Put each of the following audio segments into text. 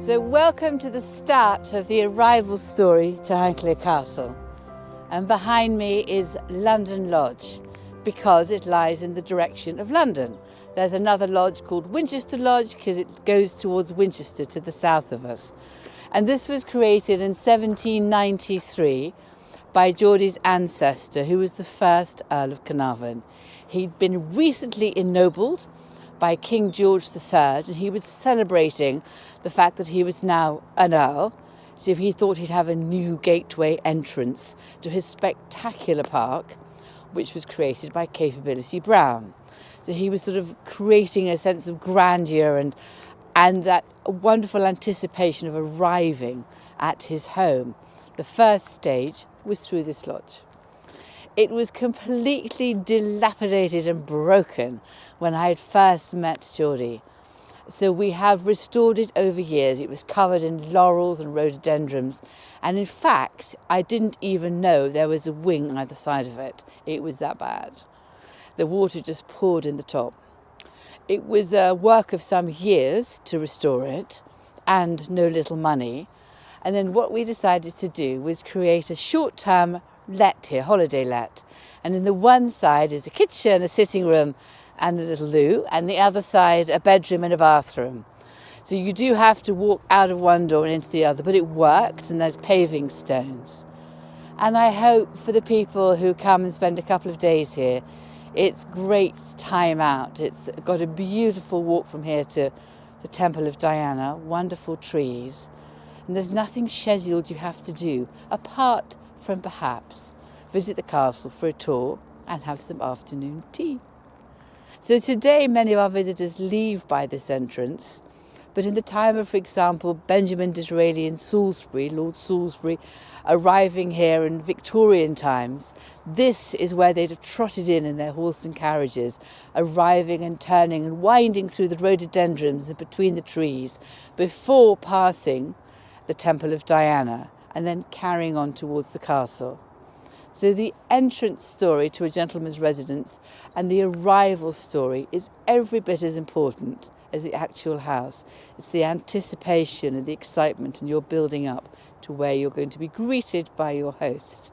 So welcome to the start of the arrival story to Highclere Castle. And behind me is London Lodge, because it lies in the direction of London. There's another lodge called Winchester Lodge because it goes towards Winchester to the south of us. And this was created in 1793 by Geordie's ancestor, who was the first Earl of Carnarvon. He'd been recently ennobled by King George III, and he was celebrating the fact that he was now an Earl. So he thought he'd have a new gateway entrance to his spectacular park, which was created by Capability Brown. So he was sort of creating a sense of grandeur and that wonderful anticipation of arriving at his home. The first stage was through this lodge. It was completely dilapidated and broken when I had first met Geordie. So we have restored it over years. It was covered in laurels and rhododendrons. And in fact, I didn't even know there was a wing either side of it. It was that bad. The water just poured in the top. It was a work of some years to restore it and no little money. And then what we decided to do was create a short-term let here, holiday let. And in the one side is a kitchen, a sitting room and a little loo, and the other side a bedroom and a bathroom. So you do have to walk out of one door and into the other, but it works, and there's paving stones. And I hope for the people who come and spend a couple of days here, it's great time out. It's got a beautiful walk from here to the Temple of Diana, wonderful trees, and there's nothing scheduled you have to do apart from perhaps visit the castle for a tour and have some afternoon tea. So today many of our visitors leave by this entrance, but in the time of, for example, Benjamin Disraeli and Salisbury, Lord Salisbury, arriving here in Victorian times, this is where they'd have trotted in their horse and carriages, arriving and turning and winding through the rhododendrons and between the trees before passing the Temple of Diana and then carrying on towards the castle. So the entrance story to a gentleman's residence and the arrival story is every bit as important as the actual house. It's the anticipation and the excitement, and you're building up to where you're going to be greeted by your host.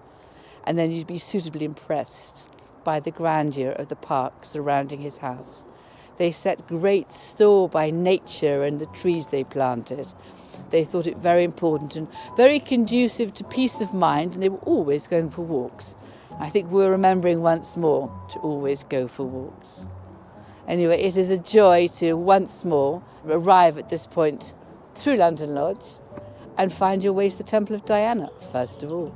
And then you'd be suitably impressed by the grandeur of the park surrounding his house. They set great store by nature and the trees they planted. They thought it very important and very conducive to peace of mind, and they were always going for walks. I think we're remembering once more to always go for walks. Anyway, it is a joy to once more arrive at this point through London Lodge and find your way to the Temple of Diana, first of all.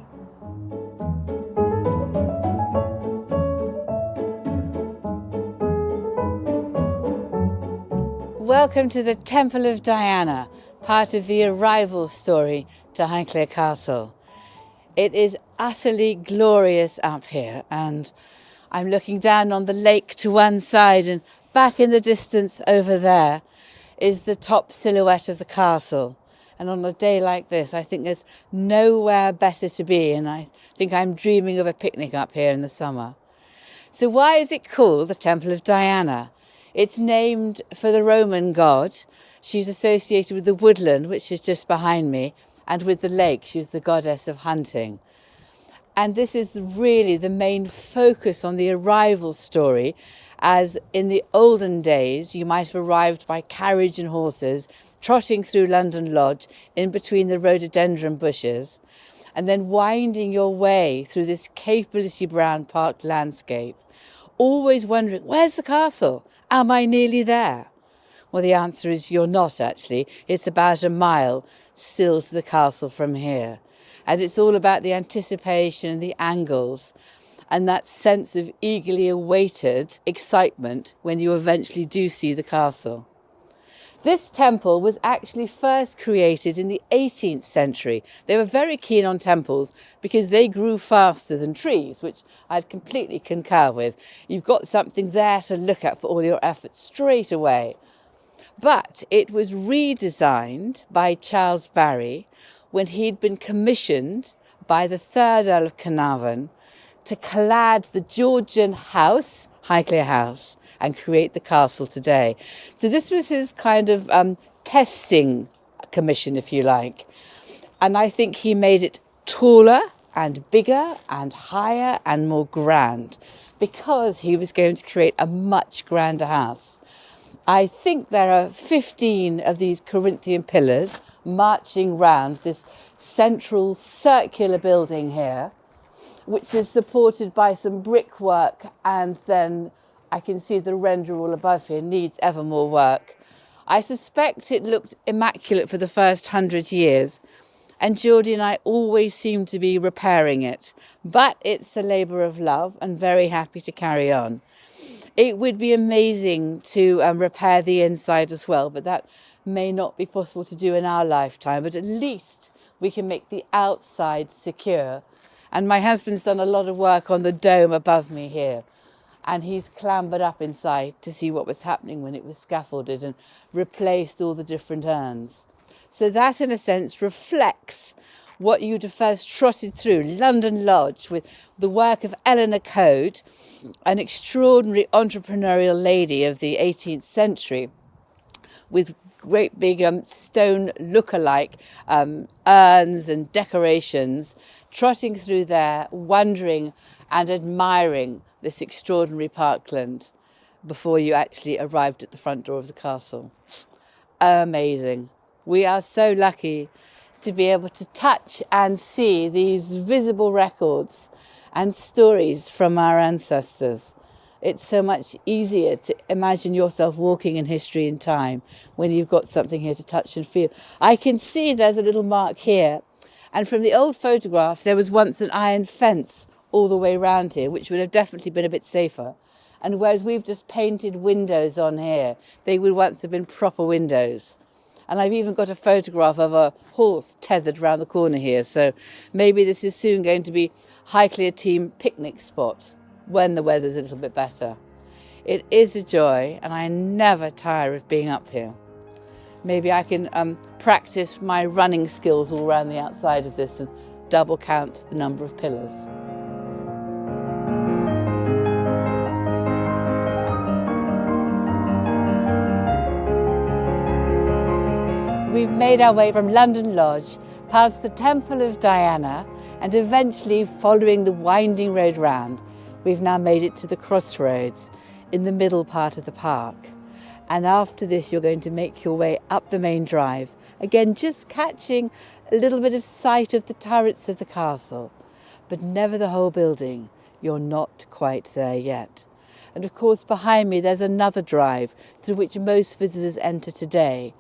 Welcome to the Temple of Diana, part of the arrival story to Highclere Castle. It is utterly glorious up here, and I'm looking down on the lake to one side, and back in the distance over there is the top silhouette of the castle. And on a day like this, I think there's nowhere better to be, and I think I'm dreaming of a picnic up here in the summer. So why is it called the Temple of Diana? It's named for the Roman god. She's associated with the woodland, which is just behind me, and with the lake. She's the goddess of hunting. And this is really the main focus on the arrival story, as in the olden days, you might have arrived by carriage and horses, trotting through London Lodge in between the rhododendron bushes, and then winding your way through this Capability Brown park landscape, always wondering, where's the castle? Am I nearly there? Well, the answer is you're not, actually. It's about a mile still to the castle from here. And it's all about the anticipation and the angles and that sense of eagerly awaited excitement when you eventually do see the castle. This temple was actually first created in the 18th century. They were very keen on temples because they grew faster than trees, which I'd completely concur with. You've got something there to look at for all your efforts straight away. But it was redesigned by Charles Barry when he'd been commissioned by the third Earl of Carnarvon to clad the Georgian house, Highclere House, and create the castle today. So this was his kind of testing commission, if you like. And I think he made it taller and bigger and higher and more grand because he was going to create a much grander house. I think there are 15 of these Corinthian pillars marching round this central circular building here, which is supported by some brickwork, and then I can see the render all above here needs ever more work. I suspect it looked immaculate for the first 100 years, and Geordie and I always seem to be repairing it, but it's a labour of love and very happy to carry on. It would be amazing to repair the inside as well, but that may not be possible to do in our lifetime, but at least we can make the outside secure. And my husband's done a lot of work on the dome above me here, and he's clambered up inside to see what was happening when it was scaffolded and replaced all the different urns. So that, in a sense, reflects what you'd have first trotted through, London Lodge, with the work of Eleanor Coade, an extraordinary entrepreneurial lady of the 18th century, with great big stone look-alike urns and decorations, trotting through there, wondering and admiring this extraordinary parkland before you actually arrived at the front door of the castle. Amazing. We are so lucky to be able to touch and see these visible records and stories from our ancestors. It's so much easier to imagine yourself walking in history and time when you've got something here to touch and feel. I can see there's a little mark here, and from the old photographs there was once an iron fence all the way round here, which would have definitely been a bit safer. And whereas we've just painted windows on here, they would once have been proper windows. And I've even got a photograph of a horse tethered round the corner here. So maybe this is soon going to be Highclere team picnic spot when the weather's a little bit better. It is a joy, and I never tire of being up here. Maybe I can practice my running skills all around the outside of this and double count the number of pillars. We've made our way from London Lodge, past the Temple of Diana, and eventually, following the winding road round, we've now made it to the crossroads in the middle part of the park. And after this, you're going to make your way up the main drive, again just catching a little bit of sight of the turrets of the castle, but never the whole building. You're not quite there yet. And of course, behind me, there's another drive through which most visitors enter today.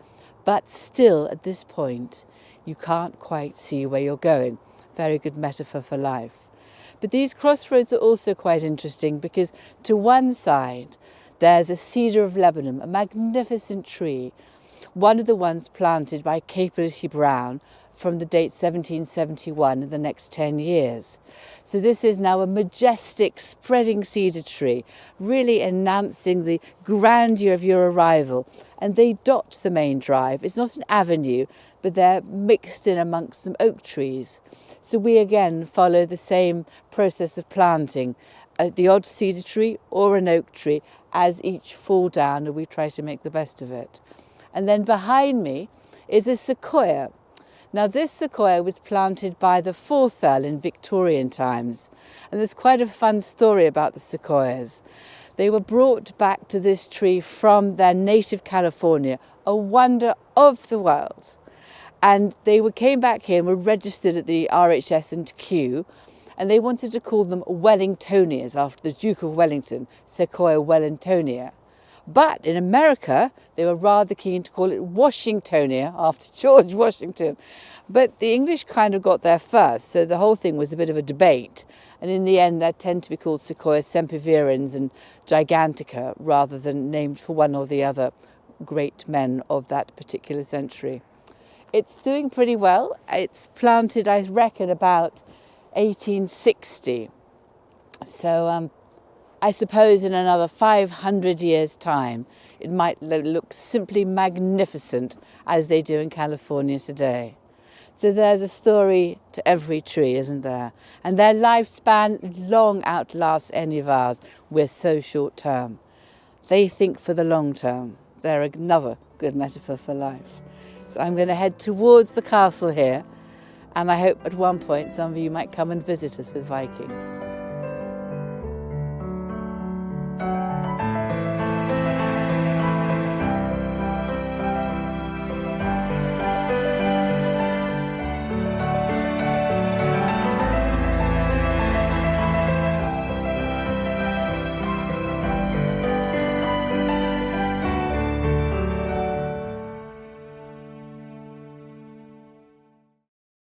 But still, at this point, you can't quite see where you're going. Very good metaphor for life. But these crossroads are also quite interesting because to one side, there's a cedar of Lebanon, a magnificent tree, one of the ones planted by Capelity Brown from the date 1771 in the next 10 years. So this is now a majestic spreading cedar tree, really announcing the grandeur of your arrival. And they dot the main drive. It's not an avenue, but they're mixed in amongst some oak trees. So we again follow the same process of planting the odd cedar tree or an oak tree as each fall down, and we try to make the best of it. And then behind me is a sequoia. Now this sequoia was planted by the 4th Earl in Victorian times, and there's quite a fun story about the sequoias. They were brought back to this tree from their native California, a wonder of the world. And they came back here and were registered at the RHS and Kew, and they wanted to call them Wellingtonias after the Duke of Wellington, Sequoia Wellingtonia. But in America, they were rather keen to call it Washingtonia after George Washington. But the English kind of got there first, so the whole thing was a bit of a debate. And in the end, they tend to be called Sequoia sempervirens and gigantica, rather than named for one or the other great men of that particular century. It's doing pretty well. It's planted, I reckon, about 1860. So I suppose in another 500 years' time, it might look simply magnificent as they do in California today. So there's a story to every tree, isn't there? And their lifespan long outlasts any of ours. We're so short term. They think for the long term. They're another good metaphor for life. So I'm going to head towards the castle here, and I hope at one point some of you might come and visit us with Viking.